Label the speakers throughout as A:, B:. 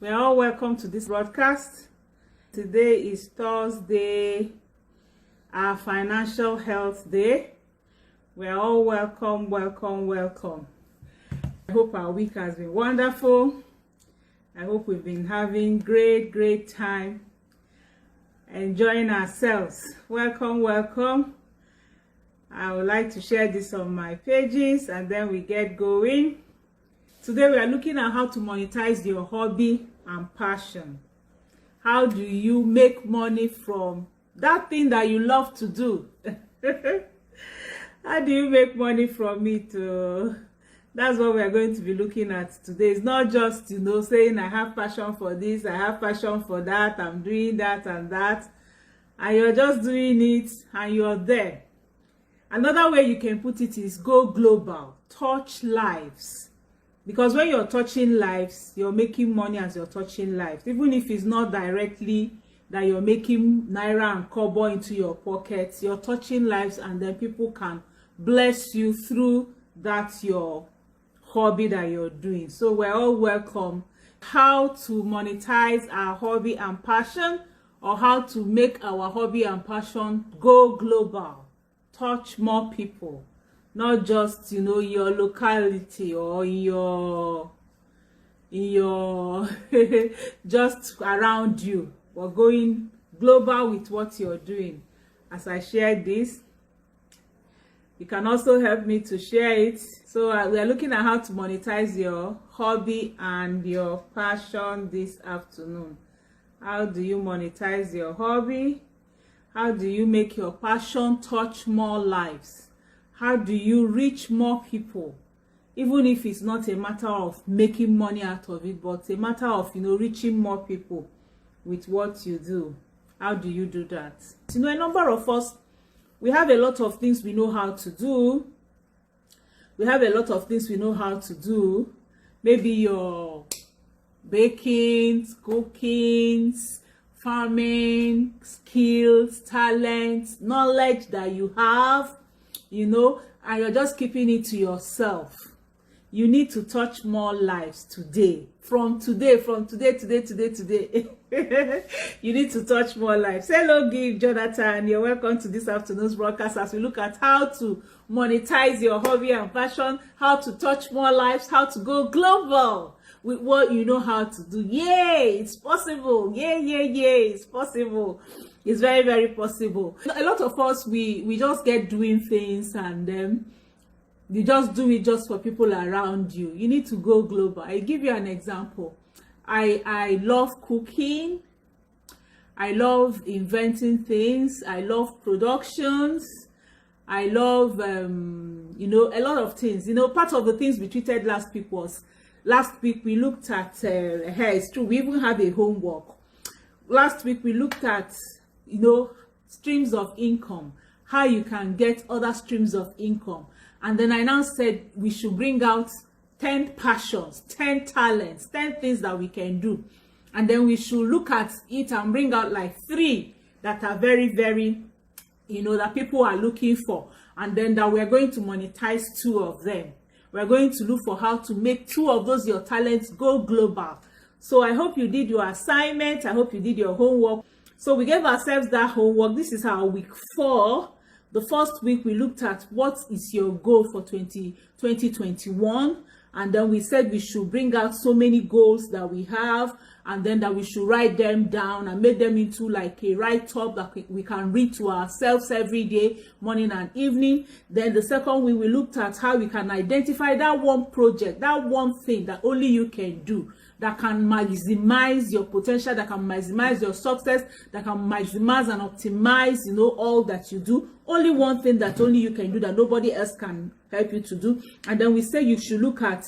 A: We're all welcome to this broadcast. Today is Thursday, our Financial Health Day. We're all welcome. I hope our week has been wonderful. I hope we've been having great time, enjoying ourselves. Welcome. I would like to share this on my pages and then we get going. Today we are looking at how to monetize your hobby and passion. How do you make money from that thing that you love to do? How do you make money from it? That's what we are going to be looking at today. It's not just, saying I have passion for this, I have passion for that, I'm doing that and that, and you're just doing it and you're there. Another way you can put it is go global, touch lives. Because when you're touching lives, you're making money as you're touching lives. Even if it's not directly that you're making naira and kobo into your pockets, you're touching lives, and then people can bless you through that your hobby that you're doing. So we're all welcome. How to monetize our hobby and passion, or how to make our hobby and passion go global, touch more people. Not just your locality or in your just around you, but going global with what you're doing. As I share this, you can also help me to share it. So we are looking at how to monetize your hobby and your passion this afternoon. How do you monetize your hobby? How do you make your passion touch more lives? How do you reach more people? Even if it's not a matter of making money out of it, but a matter of, reaching more people with what you do. How do you do that? A number of us, we have a lot of things we know how to do. Maybe your baking, cooking, farming, skills, talents, knowledge that you have, and you're just keeping it to yourself. You need to touch more lives today. From today. You need to touch more lives. Hello, Jonathan. You're welcome to this afternoon's broadcast as we look at how to monetize your hobby and passion, how to touch more lives, how to go global with what you know how to do. Yay, it's possible. It's possible. It's very possible. A lot of us, we just get doing things and then you just do it just for people around you. You need to go global. I give you an example. I love cooking. I love inventing things. I love productions. I love a lot of things. Part of the things we treated last week we looked at it's true, we even have a homework. Last week we looked at streams of income, how you can get other streams of income. And then I now said we should bring out 10 passions, 10 talents, 10 things that we can do. And then we should look at it and bring out like 3 that are very, that people are looking for. And then that we're going to monetize 2 of them. We're going to look for how to make 2 of those, your talents, go global. So I hope you did your assignment. I hope you did your homework. So we gave ourselves that homework. This is our week 4. The first week we looked at what is your goal for 2021, and then we said we should bring out so many goals that we have, and then that we should write them down and make them into like a write-up that we can read to ourselves every day, morning and evening. Then the second week we looked at how we can identify that one project, that one thing that only you can do, that can maximize your potential, that can maximize your success, that can maximize and optimize, all that you do. Only one thing that only you can do, that nobody else can help you to do. And then we say you should look at,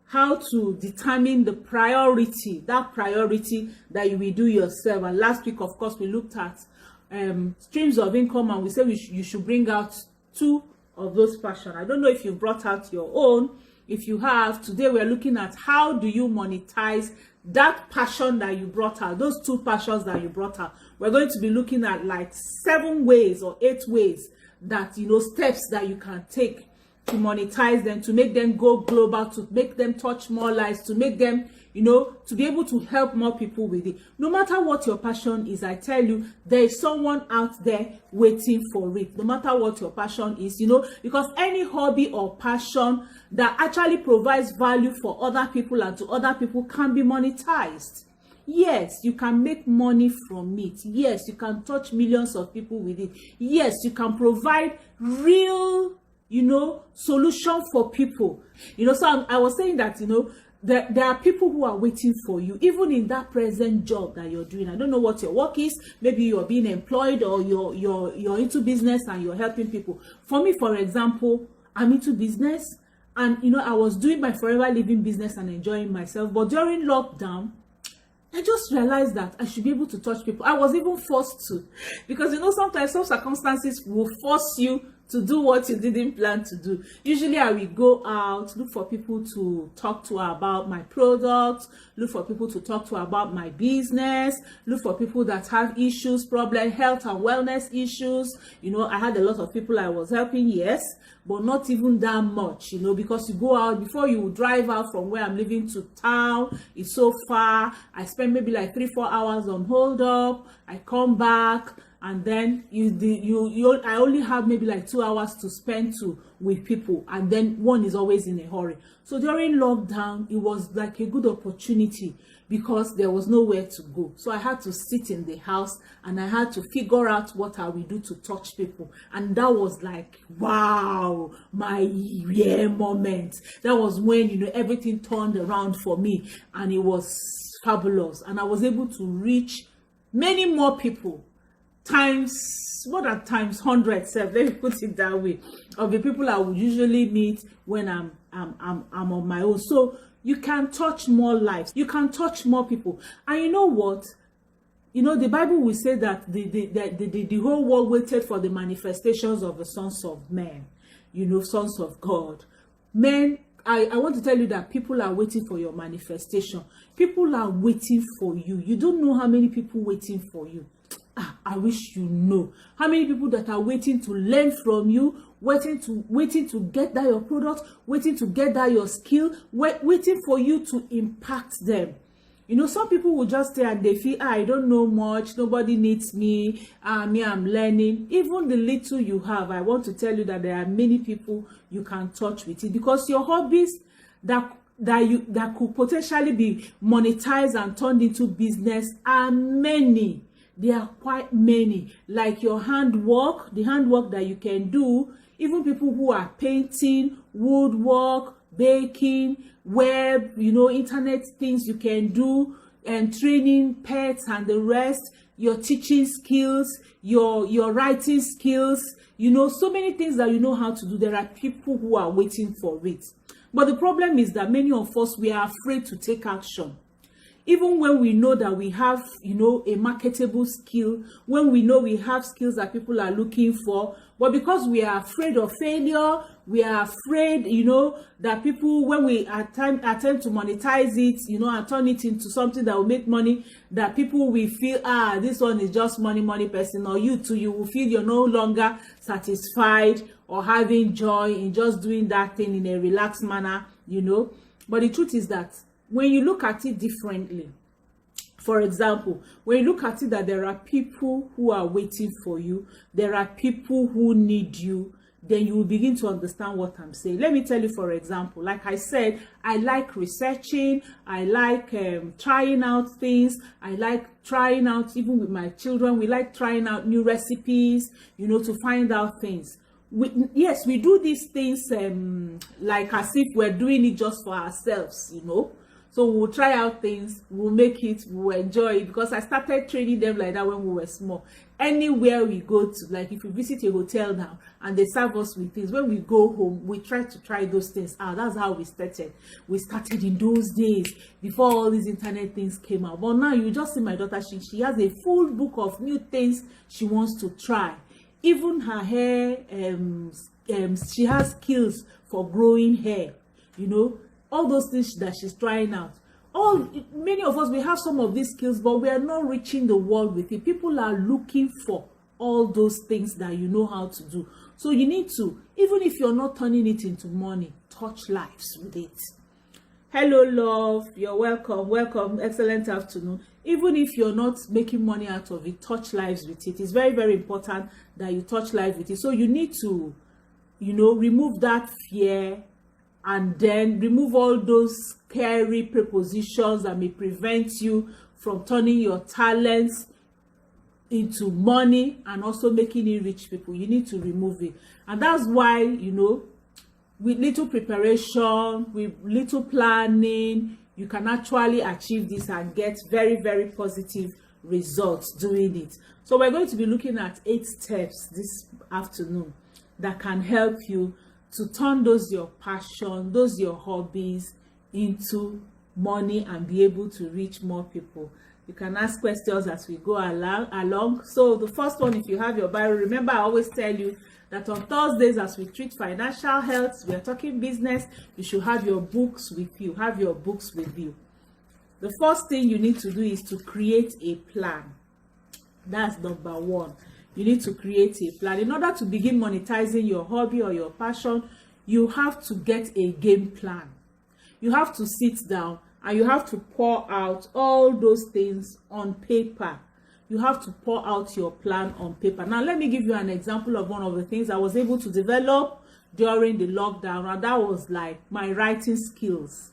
A: how to determine the priority, that priority that you will do yourself. And last week, of course, we looked at streams of income, and we said you should bring out 2 of those passions. I don't know if you brought out your own. If you have, today we're looking at how do you monetize that passion that you brought out, those 2 passions that you brought out. We're going to be looking at like 7 ways or 8 ways that, steps that you can take to monetize them, to make them go global, to make them touch more lives, to make them, you know, to be able to help more people with it. No matter what your passion is, I tell you, there is someone out there waiting for it. No matter what your passion is, you know, because any hobby or passion that actually provides value for other people and to other people can be monetized. Yes, you can make money from it. Yes, you can touch millions of people with it. Yes, you can provide real, you know, solution for people. You know, so I was saying that, you know, there are people who are waiting for you, even in that present job that you're doing. I don't know what your work is. Maybe you're being employed, or you're into business and you're helping people. For me, for example, I'm into business, and you know, I was doing my forever living business and enjoying myself. But during lockdown, I just realized that I should be able to touch people. I was even forced to, because you know, sometimes some circumstances will force you to do what you didn't plan to do. Usually I will go out, look for people to talk to about my products, look for people to talk to about my business, look for people that have issues, problem, health and wellness issues. You know, I had a lot of people I was helping, yes, but not even that much, you know, because you go out, before you drive out from where I'm living to town, it's so far. I spend maybe like 3-4 hours on hold up. I come back, and then I only have maybe like 2 hours to spend with people, and then one is always in a hurry. So during lockdown, it was like a good opportunity because there was nowhere to go. So I had to sit in the house and I had to figure out what I will do to touch people. And that was like, wow, my moment. That was when, you know, everything turned around for me, and it was fabulous. And I was able to reach many more people, more than times hundreds, let me put it that way, of the people I would usually meet when I'm on my own. So you can touch more lives, you can touch more people. And you know what? You know, the Bible will say that the whole world waited for the manifestations of the sons of men, you know, sons of God. Men, I want to tell you that people are waiting for your manifestation. People are waiting for you. You don't know how many people waiting for you. I wish you know how many people that are waiting to learn from you, waiting to get that your product, waiting to get that your skill, waiting for you to impact them. You know, some people will just stay and they feel, I don't know much, nobody needs me, I'm learning. Even the little you have, I want to tell you that there are many people you can touch with it, because your hobbies that could potentially be monetized and turned into business are many. There are quite many, like your handwork, the handwork that you can do. Even people who are painting, woodwork, baking, web, you know, internet things you can do, and training pets and the rest, your teaching skills, your writing skills, you know, so many things that you know how to do. There are people who are waiting for it. But the problem is that many of us, we are afraid to take action. Even when we know that we have, you know, a marketable skill, when we know we have skills that people are looking for, but because we are afraid of failure, we are afraid, you know, that people, when we attempt to monetize it, you know, and turn it into something that will make money, that people will feel, this one is just money person, or you too, you will feel you're no longer satisfied or having joy in just doing that thing in a relaxed manner, you know. But the truth is that when you look at it differently, for example, when you look at it that there are people who are waiting for you, there are people who need you, then you will begin to understand what I'm saying. Let me tell you, for example, like I said, I like researching, I like trying out things, I like trying out, even with my children, we like trying out new recipes, you know, to find out things. Yes, we do these things like as if we're doing it just for ourselves, you know. So we'll try out things, we'll make it, we'll enjoy it, because I started training them like that when we were small. Anywhere we go to, like if we visit a hotel now and they serve us with things, when we go home, we try to try those things out. That's how we started. We started in those days before all these internet things came out. But now you just see my daughter, she has a full book of new things she wants to try. Even her hair, she has skills for growing hair, you know. All those things that she's trying out. Many of us, we have some of these skills, but we are not reaching the world with it. People are looking for all those things that you know how to do. So you need to, even if you're not turning it into money, touch lives with it. Hello, love. You're welcome. Welcome. Excellent afternoon. Even if you're not making money out of it, touch lives with it. It's very, very important that you touch lives with it. So you need to, remove that fear, and then remove all those scary prepositions that may prevent you from turning your talents into money and also making it rich people. You need to remove it. And that's why, with little preparation, with little planning, you can actually achieve this and get very, very positive results doing it. So we're going to be looking at 8 steps this afternoon that can help you to turn those your passion, those your hobbies into money and be able to reach more people. You can ask questions as we go along. So the first one, if you have your Bible, remember I always tell you that on Thursdays, as we treat financial health, we are talking business, you should have your books with you. Have your books with you. The first thing you need to do is to create a plan. That's number one. You need to create a plan. In order to begin monetizing your hobby or your passion, you have to get a game plan. You have to sit down and you have to pour out all those things on paper. You have to pour out your plan on paper. Now, let me give you an example of one of the things I was able to develop during the lockdown, and that was like my writing skills.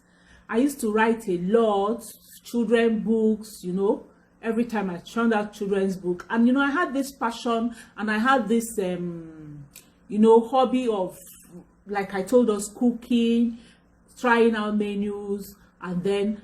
A: I used to write a lot, children books, every time I turned out children's book. And, I had this passion and I had this, hobby of, like I told us, cooking, trying out menus, and then,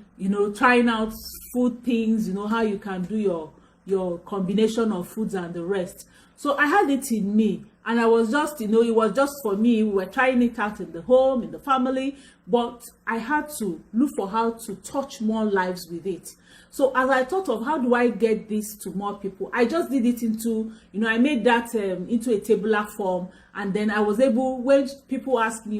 A: trying out food things, how you can do your combination of foods and the rest. So I had it in me, and I was just, it was just for me. We were trying it out in the home, in the family, but I had to look for how to touch more lives with it. So as I thought of how do I get this to more people, I just did it into, I made that into a tabular form. And then I was able, when people ask me,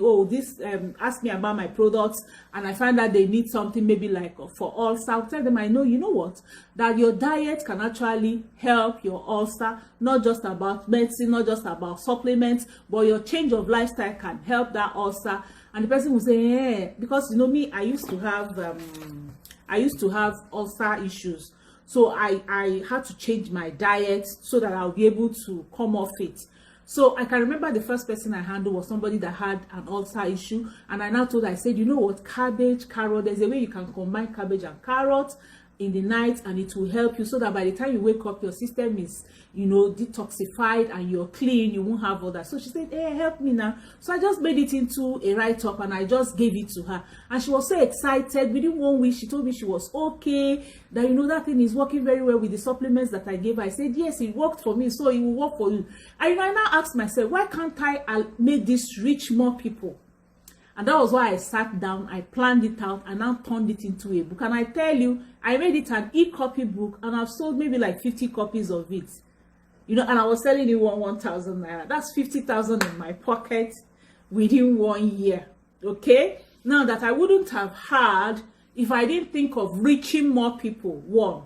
A: ask me about my products, and I find that they need something maybe like for ulcer, I'll tell them, I know, you know what, that your diet can actually help your ulcer, not just about medicine, not just about supplements, but your change of lifestyle can help that ulcer. And the person will say, because me, I used to have ulcer issues. So I had to change my diet so that I'll be able to come off it. So I can remember the first person I handled was somebody that had an ulcer issue. And I now told her, I said, you know what, cabbage, carrot, there's a way you can combine cabbage and carrot in the night, and it will help you so that by the time you wake up, your system is, detoxified and you're clean, you won't have all that. So she said, hey, help me now. So I just made it into a write-up and I just gave it to her. And she was so excited. Within 1 week, she told me she was okay, that, that thing is working very well with the supplements that I gave her. I said, yes, it worked for me, so it will work for you. And I now asked myself, why can't I make this reach more people? And that was why I sat down, I planned it out, and now turned it into a book. And I tell you, I made it an e-copy book, and I've sold maybe like 50 copies of it. And I was selling it 1,000 naira. That's 50,000 in my pocket within 1 year. Okay? Now that I wouldn't have had if I didn't think of reaching more people. One,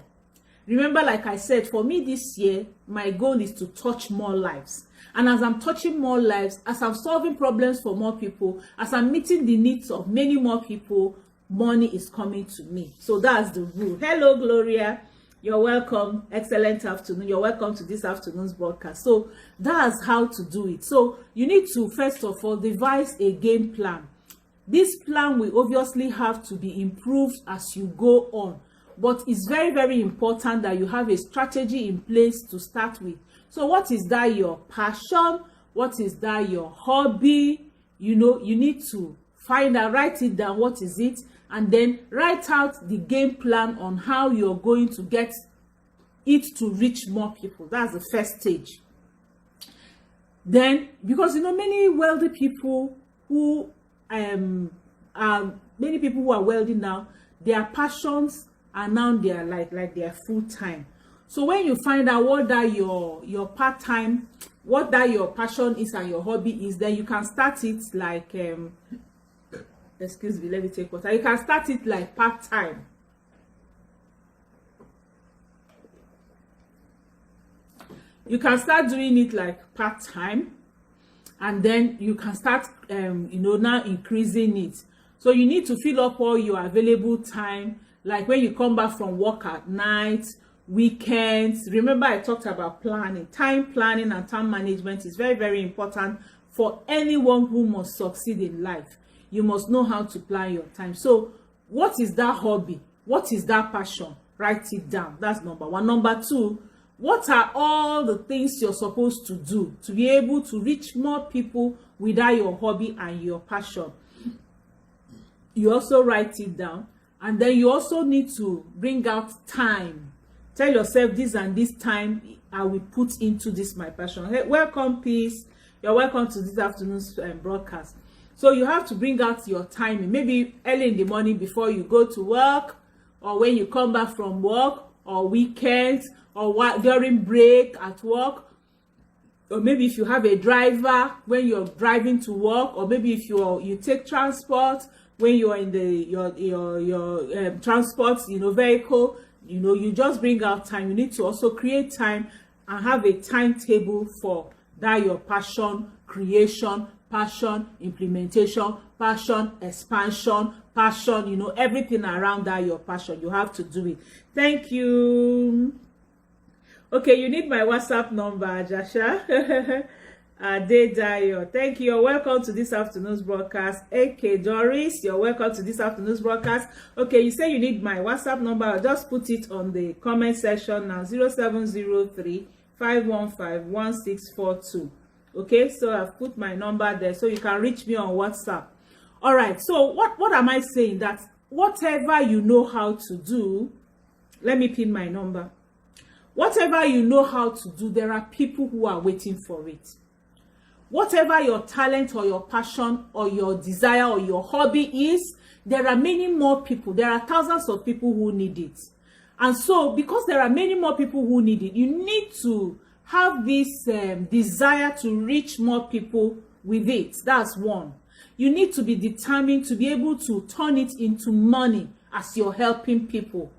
A: remember, like I said, for me this year, my goal is to touch more lives. And as I'm touching more lives, as I'm solving problems for more people, as I'm meeting the needs of many more people, money is coming to me. So that's the rule. Hello, Gloria. You're welcome. Excellent afternoon. You're welcome to this afternoon's broadcast. So that's how to do it. So you need to, first of all, devise a game plan. This plan will obviously have to be improved as you go on. But it's very, very important that you have a strategy in place to start with. So what is that your passion? What is that your hobby? You need to find out, write it down, what is it? And then write out the game plan on how you're going to get it to reach more people. That's the first stage. Then, because many wealthy people who are wealthy now, their passions are now like their full time. So when you find out what that your part-time, what that your passion is and your hobby is, then you can start it like excuse me, let me take water. You can start it like part-time. You can start doing it like part-time, and then you can start now increasing it. So you need to fill up all your available time, like when you come back from work at night, weekends. Remember, I talked about planning. Time planning and time management is very, very important for anyone who must succeed in life. You must know how to plan your time. So what is that hobby? What is that passion? Write it down. That's number one. Number two, what are all the things you're supposed to do to be able to reach more people without your hobby and your passion? You also write it down, and then you also need to bring out time. Tell yourself, this and this time I will put into this my passion. Hey, welcome, peace. You're welcome to this afternoon's broadcast. So you have to bring out your time, maybe early in the morning before you go to work, or when you come back from work, or weekends, or during break at work, or maybe if you have a driver when you're driving to work, or maybe if you take transport when you're in your transport vehicle. You just bring out time. You need to also create time and have a timetable for that your passion creation, passion implementation, passion expansion, passion, everything around that your passion. You have to do it. Thank you. Okay, you need my WhatsApp number, Jasha. Adedayo, thank you. You're welcome to this afternoon's broadcast. AK Doris, you're welcome to this afternoon's broadcast. Okay, you say you need my WhatsApp number. I'll just put it on the comment section now. 0703-515-1642. Okay, so I've put my number there so you can reach me on WhatsApp. All right, so what am I saying? That whatever you know how to do, let me pin my number. Whatever you know how to do, there are people who are waiting for it. Whatever your talent or your passion or your desire or your hobby is, there are many more people. There are thousands of people who need it. And so, because there are many more people who need it, you need to have this desire to reach more people with it. That's one. You need to be determined to be able to turn it into money as you're helping people.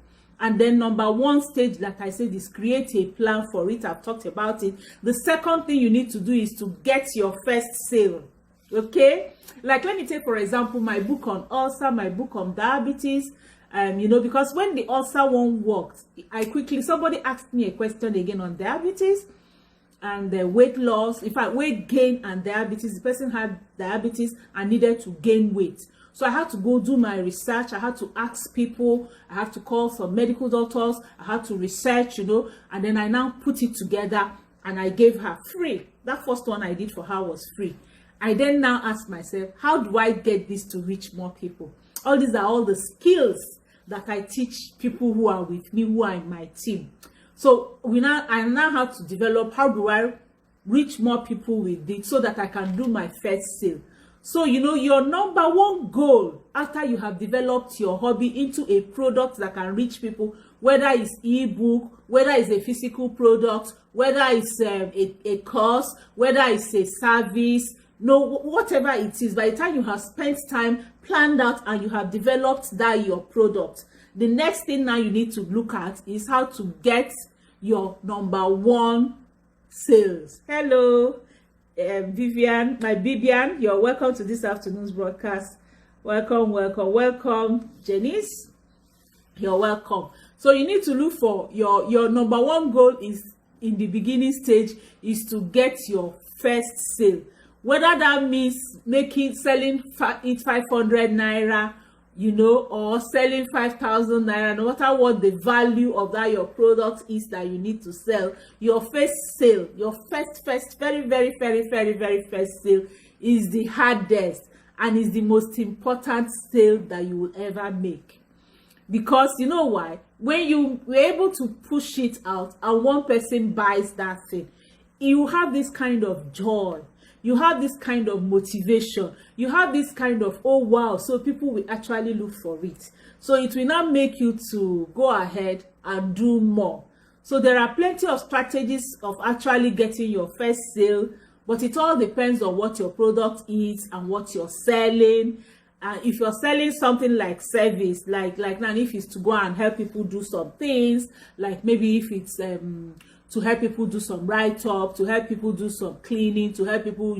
A: And then number one stage, like I said, is create a plan for it. I've talked about it. The second thing you need to do is to get your first sale. Okay? Like, let me take, for example, my book on ulcer, my book on diabetes. Because when the ulcer one worked, somebody asked me a question again on diabetes and weight loss. In fact, weight gain and diabetes. The person had diabetes and needed to gain weight. So I had to go do my research. I had to ask people. I had to call some medical doctors. I had to research, and then I now put it together and I gave her free. That first one I did for her was free. I then now asked myself, how do I get this to reach more people? All these are all the skills that I teach people who are with me, who are in my team. So I now have to develop, how do I reach more people with it so that I can do my first sale. So, your number one goal after you have developed your hobby into a product that can reach people, whether it's ebook, whether it's a physical product, whether it's a course, whether it's a service, whatever it is, by the time you have spent time, planned out, and you have developed that your product, the next thing now you need to look at is how to get your number one sales. Hello. Vivian, you're welcome to this afternoon's broadcast. Welcome. Janice, you're welcome. So you need to look for your number one goal is in the beginning stage is to get your first sale. Whether that means selling it 500 naira, or selling 5,000 naira, no matter what the value of that your product is that you need to sell, your first sale, your first, very, very, very, very, very first sale is the hardest and is the most important sale that you will ever make. Because you know why? When you were able to push it out and one person buys that thing, you have this kind of joy. You have this kind of motivation. You have this kind of, oh wow, so people will actually look for it. So it will not make you to go ahead and do more. So there are plenty of strategies of actually getting your first sale, but it all depends on what your product is and what you're selling. If you're selling something like service, like now, if it's to go and help people do some things, like maybe if it's to help people do some write-up, to help people do some cleaning, to help people,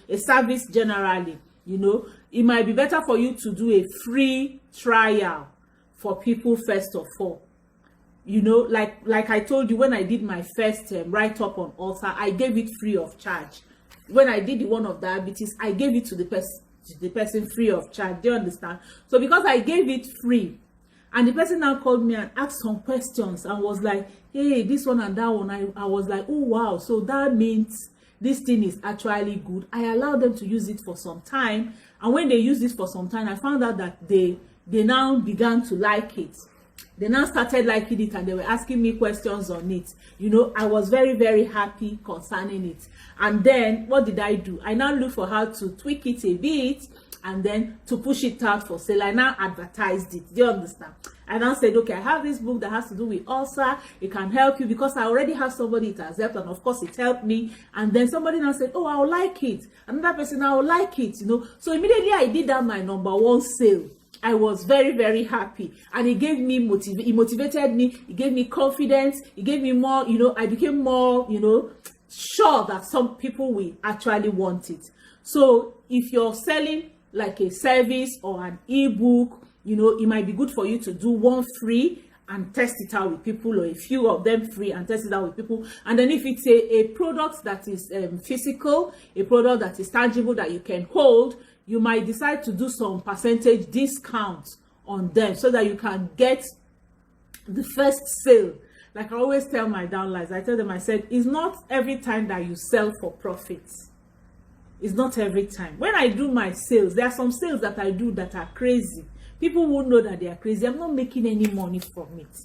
A: a service generally, You know, it might be better for you to do a free trial for people first of all. You know, like I told you, when I did my first write-up on author, I gave it free of charge. When I did the one of diabetes, I gave it to the person free of charge. Do you understand? So because I gave it free, and the person now called me and asked some questions and was like, hey, this one and that one, I was like, oh wow, so that means this thing is actually good. I allowed them to use it for some time, and when they used it for some time, I found out that they now began to like it. They now started liking it, and they were asking me questions on it. You know, I was very, very happy concerning it. And then what did I do? I now look for how to tweak it a bit, and then to push it out for sale. I now advertised it. Do you understand? I now said, okay, I have this book that has to do with ulcer. It can help you, because I already have somebody it has helped, and of course it helped me. And then somebody now said, oh, I will like it. Another person, I will like it. You know, so immediately I did that my #1 sale. I was very, very happy, and it gave me it motivated me. It gave me confidence. It gave me more, you know, I became more, you know, sure that some people will actually want it. So if you're selling like a service or an ebook, you know, it might be good for you to do one free and test it out with people, or a few of them free and test it out with people. And then if it's a product that is physical, a product that is tangible that you can hold, you might decide to do some percentage discount on them so that you can get the first sale. Like I always tell my downlines, I tell them, I said, it's not every time that you sell for profits. It's not every time. When I do my sales, there are some sales that I do that are crazy. People won't know that they are crazy. I'm not making any money from it.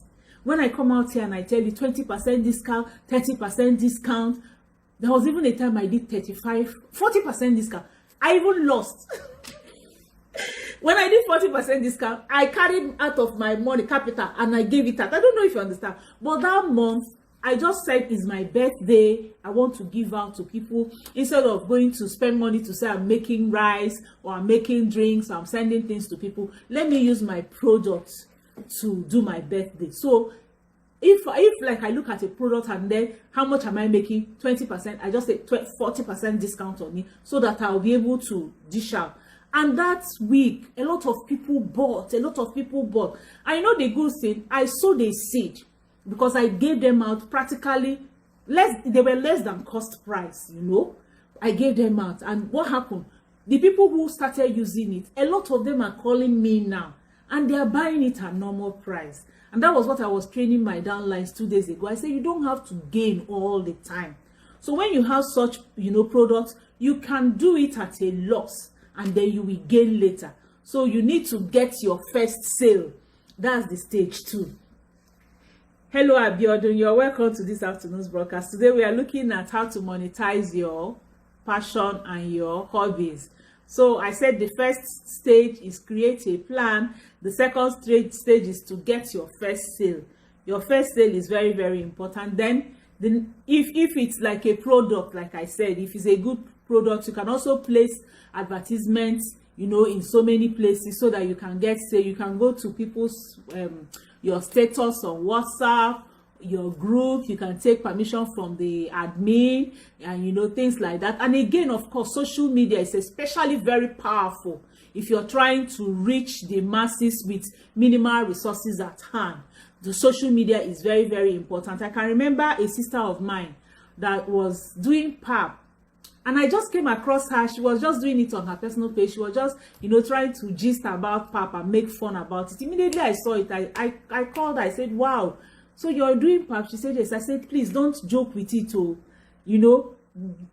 A: When I come out here and I tell you 20% discount, 30% discount, there was even a time I did 40% discount. I even lost. When I did 40% discount, I carried out of my money capital and I gave it out. I don't know if you understand. But that month, I just said, it's my birthday. I want to give out to people. Instead of going to spend money to say I'm making rice or I'm making drinks, or I'm sending things to people, let me use my products to do my birthday. So if like I look at a product and then how much am I making? 20%. I just say 40% discount on it so that I'll be able to dish out. And that week, a lot of people bought. I know the good thing, I sowed a seed, because I gave them out practically less. They were less than cost price, you know. I gave them out, and what happened? The people who started using it, a lot of them are calling me now, and they are buying it at normal price. And that was what I was training my downlines 2 days ago. I said, you don't have to gain all the time. So when you have such, you know, products, you can do it at a loss, and then you will gain later. So you need to get your first sale. That's the stage 2. Hello Abiodun, you're welcome to this afternoon's broadcast. Today we are looking at how to monetize your passion and your hobbies. So I said the first stage is create a plan. The second stage is to get your first sale. Your first sale is very, very important. Then if it's like a product, like I said, if it's a good product, you can also place advertisements, you know, in so many places so that you can get sale. You can go to people's your status on WhatsApp, your group. You can take permission from the admin, and you know, things like that. And again, of course, social media is especially very powerful if you're trying to reach the masses with minimal resources at hand. The social media is very, very important. I can remember a sister of mine that was doing pap, and I just came across her. She was just doing it on her personal page. She was just, you know, trying to gist about pap and make fun about it. Immediately I saw it, I called her. I said, wow, so you're doing pap? She said, yes. I said, please don't joke with it. Oh, you know,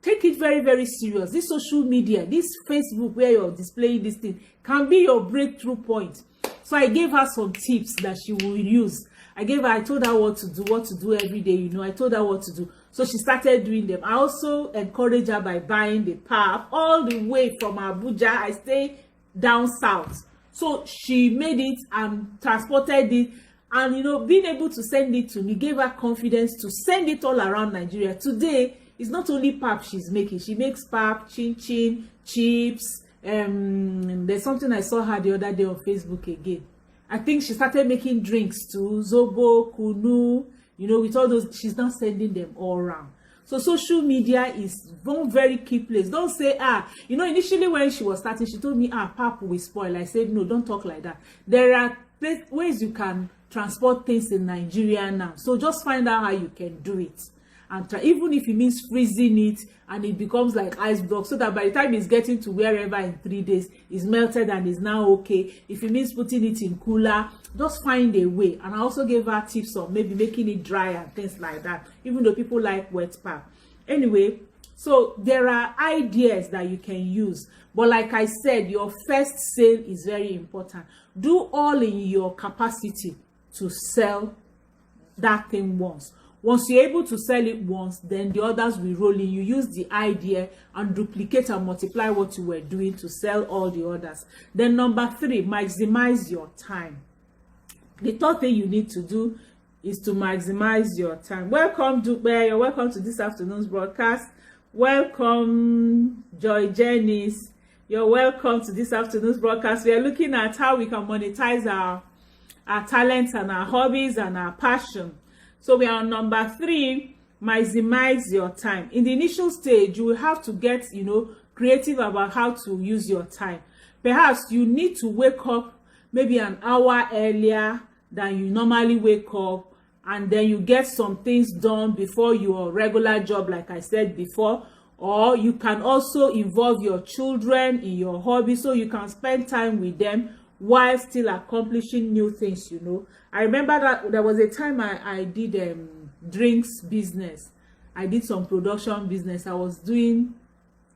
A: take it very, very serious. This social media, this Facebook where you're displaying this thing can be your breakthrough point. So I gave her some tips that she will use. I told her what to do every day, you know. I told her what to do. So she started doing them. I also encouraged her by buying the pap all the way from Abuja. I stay down south. So she made it and transported it. And, you know, being able to send it to me gave her confidence to send it all around Nigeria. Today, it's not only pap she's making. She makes pap, chin-chin, chips. There's something I saw her the other day on Facebook again. I think she started making drinks too, zobo, kunu, you know, with all those. She's now sending them all around. So social media is one very key place. Don't say, initially when she was starting, she told me, pap will spoil. I said, no, don't talk like that. There are ways you can transport things in Nigeria now. So just find out how you can do it. And try, even if it means freezing it and it becomes like ice block, so that by the time it's getting to wherever in 3 days, it's melted and is now okay. If it means putting it in cooler, just find a way. And I also gave her tips on maybe making it dry and things like that, even though people like wet pap. Anyway, so there are ideas that you can use. But like I said, your first sale is very important. Do all in your capacity to sell that thing once. Once you're able to sell it once, then the others will roll in. You use the idea and duplicate and multiply what you were doing to sell all the others. Then number 3, maximize your time. The third thing you need to do is to maximize your time. Welcome, Dupe. You're welcome to this afternoon's broadcast. Welcome, Joy Janice. You're welcome to this afternoon's broadcast. We are looking at how we can monetize our talents and our hobbies and our passion. So we are on number 3, maximize your time. In the initial stage, you will have to get, creative about how to use your time. Perhaps you need to wake up maybe an hour earlier than you normally wake up, and then you get some things done before your regular job, like I said before. Or you can also involve your children in your hobby, so you can spend time with them while still accomplishing new things. I remember that there was a time I did drinks business. I did some production business. I was doing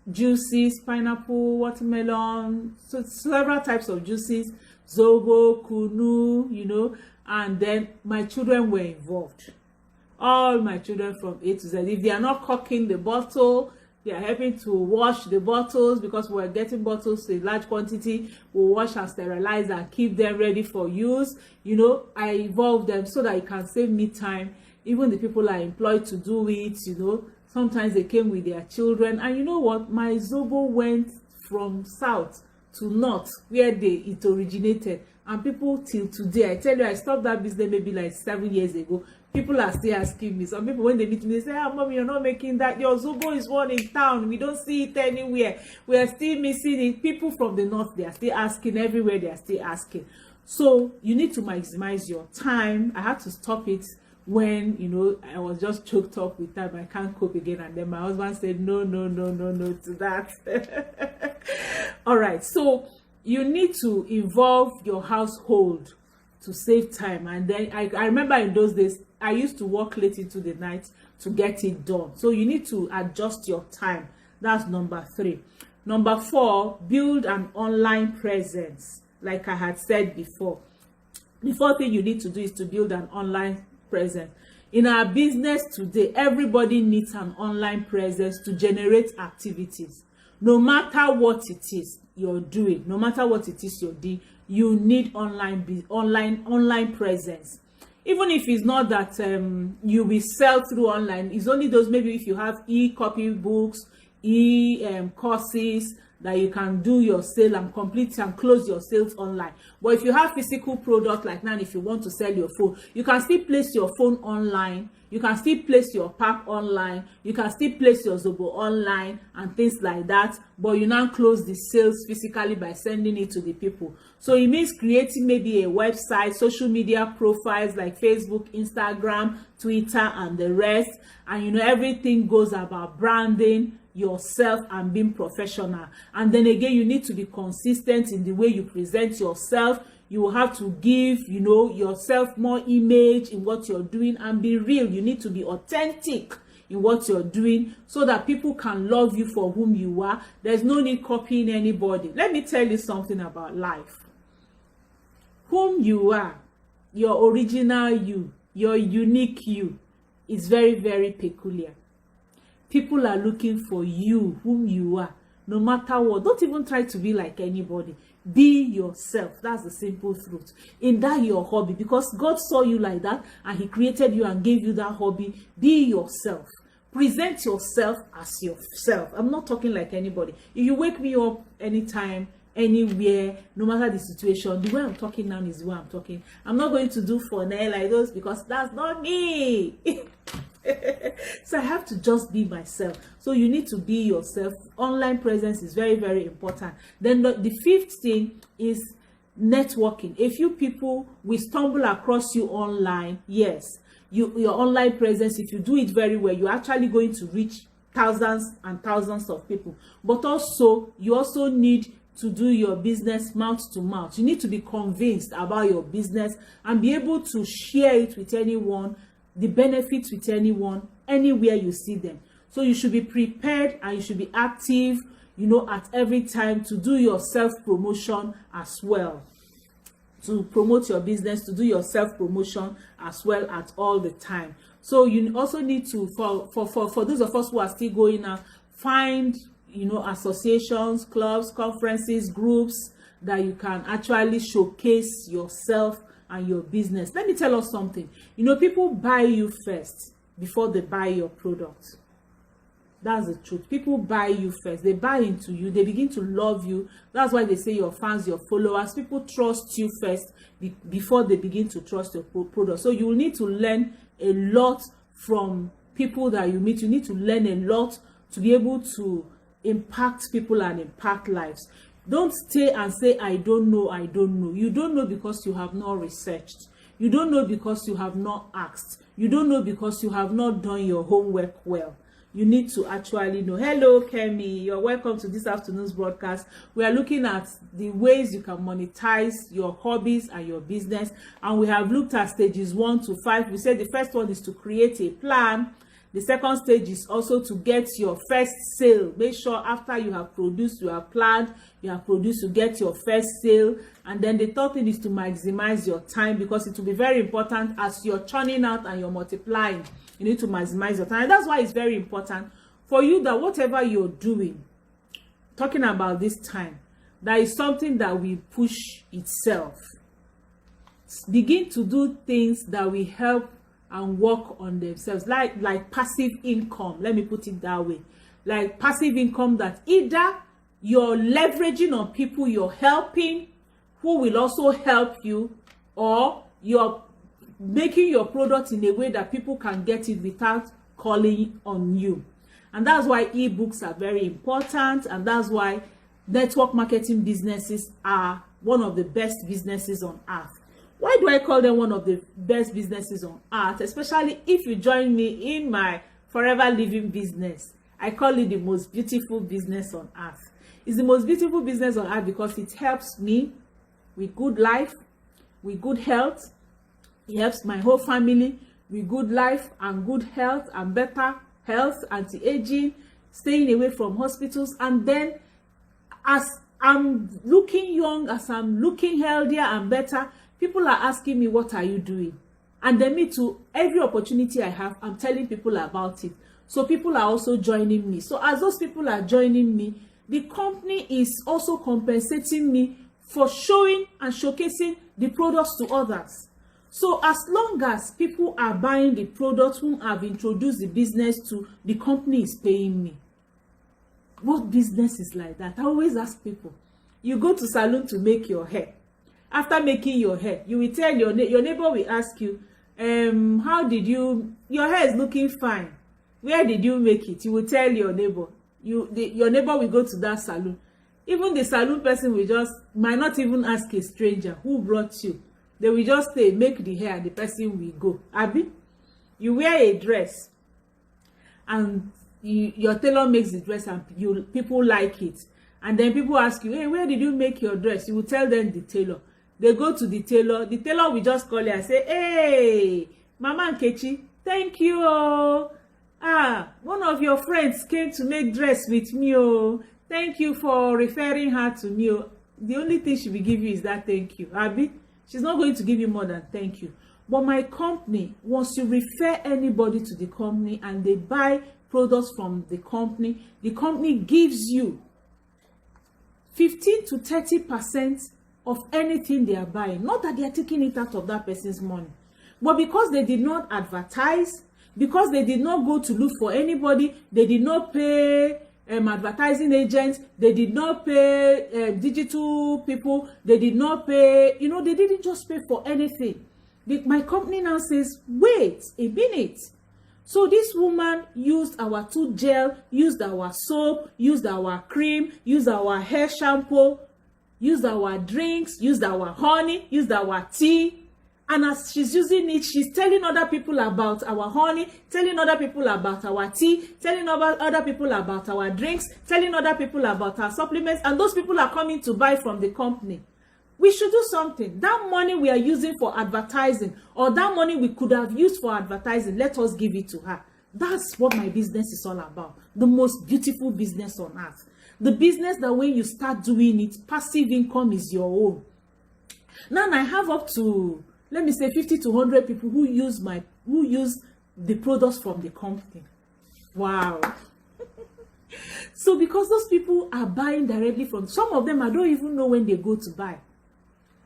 A: juices, pineapple, watermelon, so several types of juices, zobo, kunu, and then my children were involved. All my children from A to Z. If they are not corking the bottle, they are helping to wash the bottles, because we're getting bottles in large quantity. We'll wash and sterilize and keep them ready for use. I involve them so that it can save me time. Even the people are employed to do it, sometimes they came with their children. And you know what? My zobo went from south to north, where it originated. And people till today, I tell you, I stopped that business maybe like 7 years ago. People are still asking me. Some people, when they meet me, they say, Mommy, you're not making that. Your zobo is one in town. We don't see it anywhere. We are still missing it. People from the north, they are still asking. Everywhere, they are still asking. So you need to maximize your time. I had to stop it when, I was just choked up with time. I can't cope again. And then my husband said, no to that. All right. So you need to involve your household to save time. And then I remember in those days, I used to work late into the night to get it done. So you need to adjust your time. That's number 3. Number 4, build an online presence. Like I had said before, the 4th thing you need to do is to build an online presence. In our business today, everybody needs an online presence to generate activities. No matter what it is you're doing, no matter what it is you're doing, you need online presence. Even if it's not that you will sell through online, it's only those, maybe if you have e-copy books, courses, that you can do your sale and complete and close your sales online. But if you have physical product, like now, if you want to sell your phone, you can still place your phone online. You can still place your pack online. You can still place your zobo online and things like that. But you now close the sales physically by sending it to the people. So it means creating maybe a website, social media profiles like Facebook, Instagram, Twitter, and the rest. And everything goes about branding yourself and being professional. And then again, you need to be consistent in the way you present yourself. You will have to give yourself more image in what you're doing and be real. You need to be authentic in what you're doing so that people can love you for whom you are. There's no need copying anybody. Let me tell you something about life. Whom you are, your original you, your unique you, is very, very peculiar. People are looking for you, whom you are, no matter what. Don't even try to be like anybody. Be yourself. That's the simple truth. In that your hobby, because God saw you like that and he created you and gave you that hobby. Be yourself. Present yourself as yourself. I'm not talking like anybody. If you wake me up anytime, anywhere, no matter the situation, the way I'm talking now is the way I'm talking. I'm not going to do for nail like those, because that's not me. So I have to just be myself. So you need to be yourself. Online presence is very, very important. Then the fifth thing is networking. A few people will stumble across you online. Yes, your online presence, if you do it very well, you're actually going to reach thousands and thousands of people. But also, you also need to do your business mouth to mouth. You need to be convinced about your business and be able to share it with anyone, the benefits with anyone, anywhere you see them. So you should be prepared and you should be active, at every time to do your self-promotion as well. To promote your business, to do your self-promotion as well at all the time. So you also need to, for those of us who are still going out, find, associations, clubs, conferences, groups that you can actually showcase yourself and your business. Let me tell us something. People buy you first before they buy your product. That's the truth. People buy you first. They buy into you. They begin to love you. That's why they say your fans, your followers. People trust you first before they begin to trust your product. So you will need to learn a lot from people that you meet. You need to learn a lot to be able to impact people and impact lives. Don't stay and say, I don't know, I don't know. You don't know because you have not researched. You don't know because you have not asked. You don't know because you have not done your homework well. You need to actually know. Hello, Kemi. You're welcome to this afternoon's broadcast. We are looking at the ways you can monetize your hobbies and your business. And we have looked at stages 1 to 5. We said the first one is to create a plan. The second stage is also to get your first sale. Make sure after you have produced, you have planned, you have produced, to get your first sale. And then the third thing is to maximize your time, because it will be very important as you're churning out and you're multiplying. You need to maximize your time. And that's why it's very important for you that whatever you're doing, talking about this time, that is something that will push itself. Begin to do things that will help and work on themselves, like passive income. Let me put it that way. Like passive income that either you're leveraging on people you're helping who will also help you, or you're making your product in a way that people can get it without calling on you. And that's why ebooks are very important, and that's why network marketing businesses are one of the best businesses on earth. Why do I call them one of the best businesses on earth? Especially if you join me in my forever living business. I call it the most beautiful business on earth. It's the most beautiful business on earth because it helps me with good life, with good health. It helps my whole family with good life and good health and better health, anti-aging, staying away from hospitals. And then as I'm looking young, as I'm looking healthier and better, people are asking me, what are you doing? And then me too, every opportunity I have, I'm telling people about it. So people are also joining me. So as those people are joining me, the company is also compensating me for showing and showcasing the products to others. So as long as people are buying the products whom I've introduced the business to, the company is paying me. What business is like that? I always ask people. You go to salon to make your hair. After making your hair, you will tell your neighbor will ask you, how did your hair is looking fine. Where did you make it? You will tell your neighbor. Your neighbor will go to that salon. Even the salon person might not even ask a stranger who brought you. They will just say, make the hair, and the person will go. Abi, you wear a dress, and your tailor makes the dress, and people like it. And then people ask you, hey, where did you make your dress? You will tell them the tailor. They go to the tailor will just call you and say, hey, Mama Nkechi, thank you. One of your friends came to make dress with me. Thank you for referring her to me. The only thing she will give you is that thank you. Abi, she's not going to give you more than thank you. But my company, once you refer anybody to the company and they buy products from the company gives you 15 to 30% of anything they are buying. Not that they are taking it out of that person's money, but because they did not advertise, because they did not go to look for anybody, they did not pay advertising agents, they did not pay digital people, they did not pay, they didn't just pay for anything. My company now says, wait a minute, So this woman used our tooth gel, used our soap, used our cream, used our hair shampoo, used our drinks, used our honey, used our tea. And as she's using it, she's telling other people about our honey, telling other people about our tea, telling other people about our drinks, telling other people about our supplements, and those people are coming to buy from the company. We should do something. That money we are using for advertising, or that money we could have used for advertising, let us give it to her. That's what my business is all about. The most beautiful business on earth. The business that when you start doing it, passive income is your own. Now I have up to, let me say, 50 to 100 people who use the products from the company. Wow. So because those people are buying directly from, some of them I don't even know when they go to buy.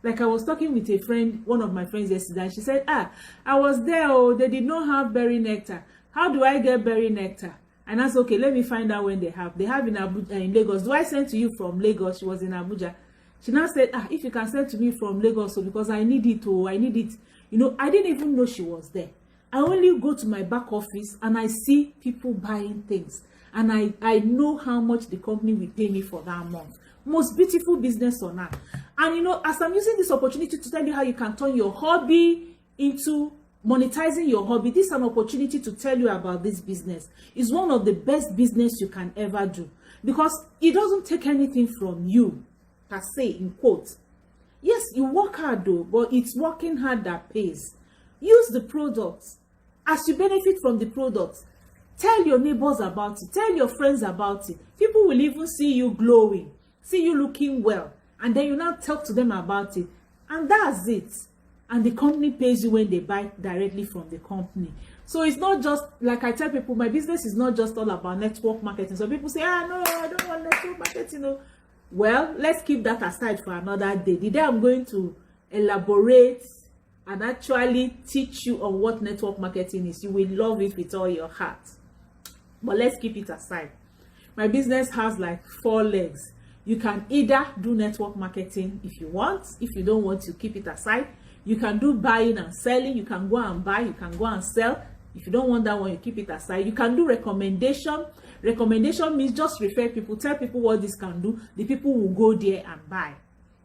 A: Like I was talking with a friend, one of my friends yesterday, and she said, I was there, oh, they did not have berry nectar. How do I get berry nectar? And I said, okay, let me find out when they have. They have in Abuja, in Lagos. Do I send to you from Lagos? She was in Abuja. She now said, if you can send to me from Lagos, so because I need it, I need it. You know, I didn't even know she was there. I only go to my back office and I see people buying things. And I know how much the company will pay me for that month. Most beautiful business on earth. And you know, as I'm using this opportunity to tell you how you can turn your hobby into monetizing your hobby, this is an opportunity to tell you about this business. It's one of the best business you can ever do, because it doesn't take anything from you, per se, in quotes. Yes, you work hard though, but it's working hard that pays. Use the products. As you benefit from the products, tell your neighbors about it. Tell your friends about it. People will even see you glowing, see you looking well, and then you now talk to them about it. And that's it. And the company pays you when they buy directly from the company. So it's not just, like I tell people, my business is not just all about network marketing. So people say, no, I don't want network marketing. No. Well, let's keep that aside for another day. The day I'm going to elaborate and actually teach you on what network marketing is, you will love it with all your heart. But let's keep it aside. My business has like 4 legs. You can either do network marketing if you want. If you don't want to, keep it aside. You can do buying and selling. You can go and buy. You can go and sell. If you don't want that one, you keep it aside. You can do recommendation. Recommendation means just refer people. Tell people what this can do. The people will go there and buy.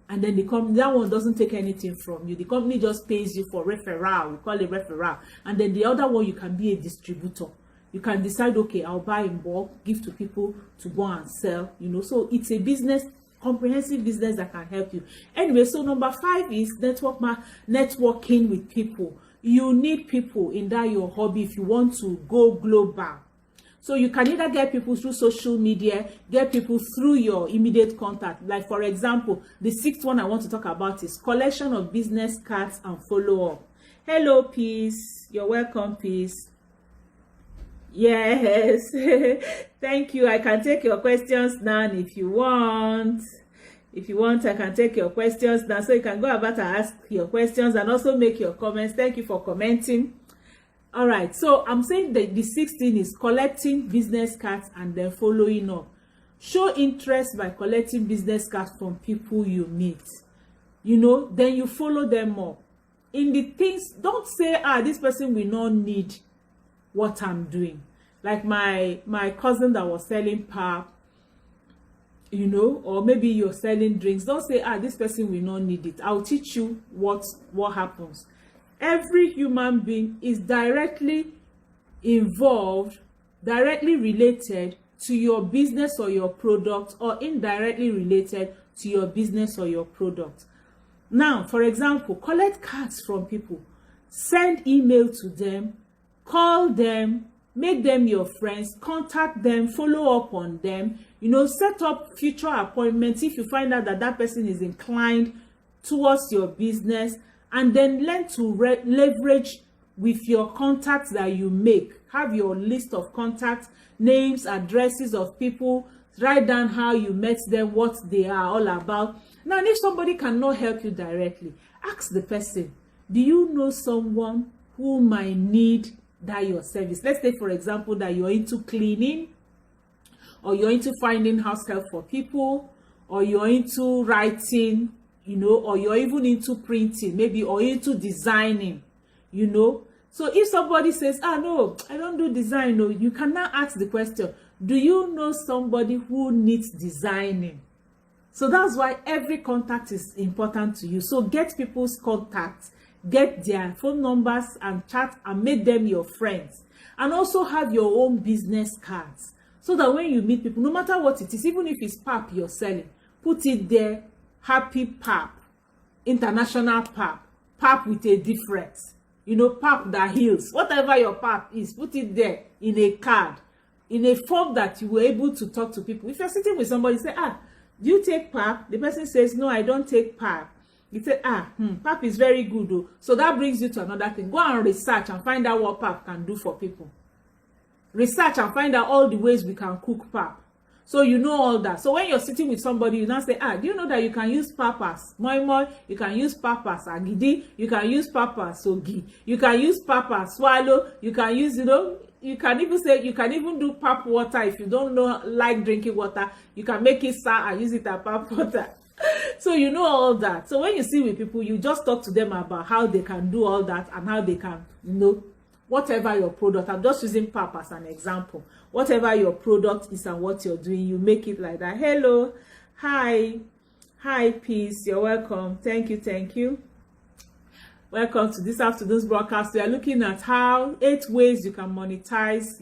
A: And then the company, that one doesn't take anything from you. The company just pays you for referral. We call it referral. And then the other one, you can be a distributor. You can decide, okay, I'll buy in bulk, give to people to go and sell, you know. So it's a business, comprehensive business that can help you. Anyway, so number 5 is networking with people. You need people in that your hobby if you want to go global. So you can either get people through social media, get people through your immediate contact. Like for example, the 6th one I want to talk about is collection of business cards and follow-up. Hello, Peace. You're welcome, Peace. Yes. Thank you. I can take your questions now if you want. If you want, I can take your questions now. So you can go about and ask your questions and also make your comments. Thank you for commenting. All right. So I'm saying that the 6th thing is collecting business cards and then following up. Show interest by collecting business cards from people you meet. You know, then you follow them up. In the things, don't say, this person will not need what I'm doing. Like my cousin that was selling pap, you know, or maybe you're selling drinks. Don't say, this person will not need it. I'll teach you what happens. Every human being is directly involved, directly related to your business or your product, or indirectly related to your business or your product. Now, for example, collect cards from people, send email to them, call them, make them your friends, contact them, follow up on them, you know, set up future appointments if you find out that that person is inclined towards your business, and then learn to leverage with your contacts that you make. Have your list of contacts, names, addresses of people, write down how you met them, what they are all about. Now, if somebody cannot help you directly, ask the person, do you know someone who might need that your service? Let's say, for example, that you're into cleaning, or you're into finding house help for people, or you're into writing, you know, or you're even into printing, maybe, or into designing, you know. So if somebody says, no, I don't do design, no, you can now ask the question, do you know somebody who needs designing? So that's why every contact is important to you. So get people's contacts, get their phone numbers and chat and make them your friends. And also have your own business cards. So that when you meet people, no matter what it is, even if it's pap you're selling, put it there, happy pap, international pap, pap with a difference. You know, pap that heals. Whatever your pap is, put it there in a card, in a form that you were able to talk to people. If you're sitting with somebody, say, do you take pap? The person says, no, I don't take pap. You say, pap is very good though. So that brings you to another thing. Go and research and find out what pap can do for people. Research and find out all the ways we can cook pap. So you know all that. So when you're sitting with somebody, you now say, do you know that you can use pap as moi moi, you can use pap as agidi, you can use pap as ogi, you can use pap as swallow, you can use, you can even say, you can even do pap water. If you don't like drinking water, you can make it sour and use it as pap water. So you know all that. So when you see with people, you just talk to them about how they can do all that and how they can, whatever your product. I'm just using pap as an example. Whatever your product is and what you're doing, you make it like that. Hello, hi, peace. You're welcome. Thank you. Welcome to this afternoon's broadcast. We are looking at 8 ways you can monetize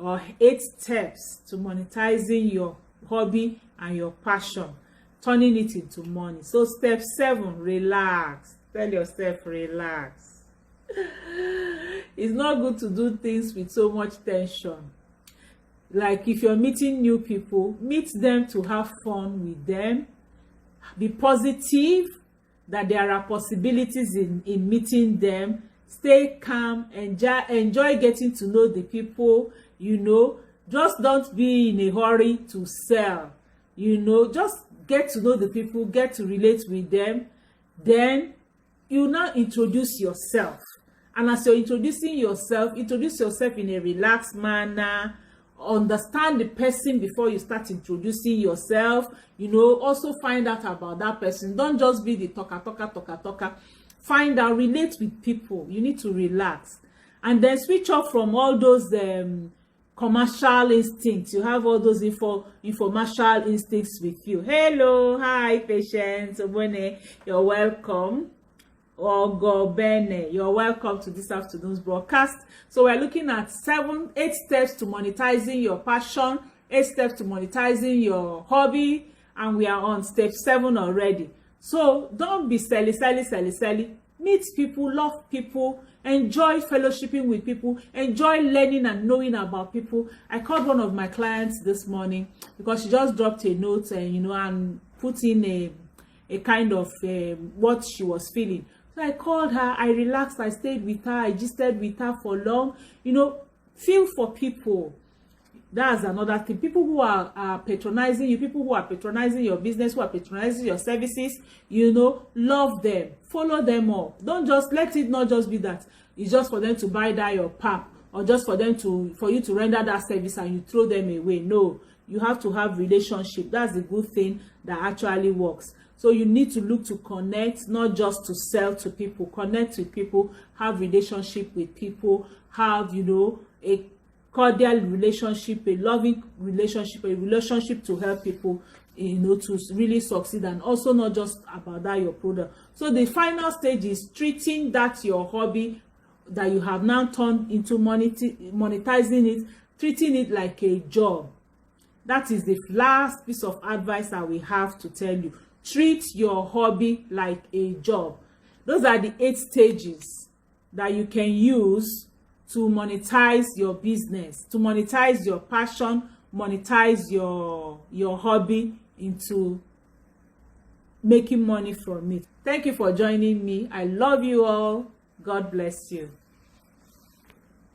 A: or 8 steps to monetizing your hobby and your passion, turning it into money. So step 7, relax. Tell yourself, relax. It's not good to do things with so much tension. Like if you're meeting new people, meet them to have fun with them. Be positive that there are possibilities in meeting them. Stay calm, enjoy getting to know the people, Just don't be in a hurry to sell, Just get to know the people, get to relate with them. Then you now introduce yourself. And as you're introducing yourself, introduce yourself in a relaxed manner. Understand the person before you start introducing yourself. Also find out about that person. Don't just be the talker. Find out, relate with people. You need to relax. And then switch off from all those commercial instincts. You have all those infomercial instincts with you. Hello, hi, Patience Obone, you're welcome. Bene, you're welcome to this afternoon's broadcast. So we're looking at 8 steps to monetizing your passion, 8 steps to monetizing your hobby, and we are on step 7 already. So don't be silly. Meet people, love people, enjoy fellowshipping with people, enjoy learning and knowing about people. I called one of my clients this morning because she just dropped a note and put in a kind of what she was feeling. So I called her, I relaxed, I stayed with her, I gisted with her for long. Feel for people. That's another thing. People who are patronizing you, people who are patronizing your business, who are patronizing your services, love them, follow them up. Don't just let it not just be that it's just for them to buy that your pap, or just for you to render that service and you throw them away. No, you have to have relationship. That's the good thing that actually works. So you need to look to connect, not just to sell to people. Connect with people, have relationship with people, have, a cordial relationship, a loving relationship, a relationship to help people, to really succeed, and also not just about that your product. So the final stage is treating that your hobby that you have now turned into monetizing it, treating it like a job. That is the last piece of advice that we have to tell you. Treat your hobby like a job. Those are the 8 stages that you can use to monetize your business, to monetize your passion, monetize your hobby into making money from it. Thank you for joining me. I love you all. God bless you.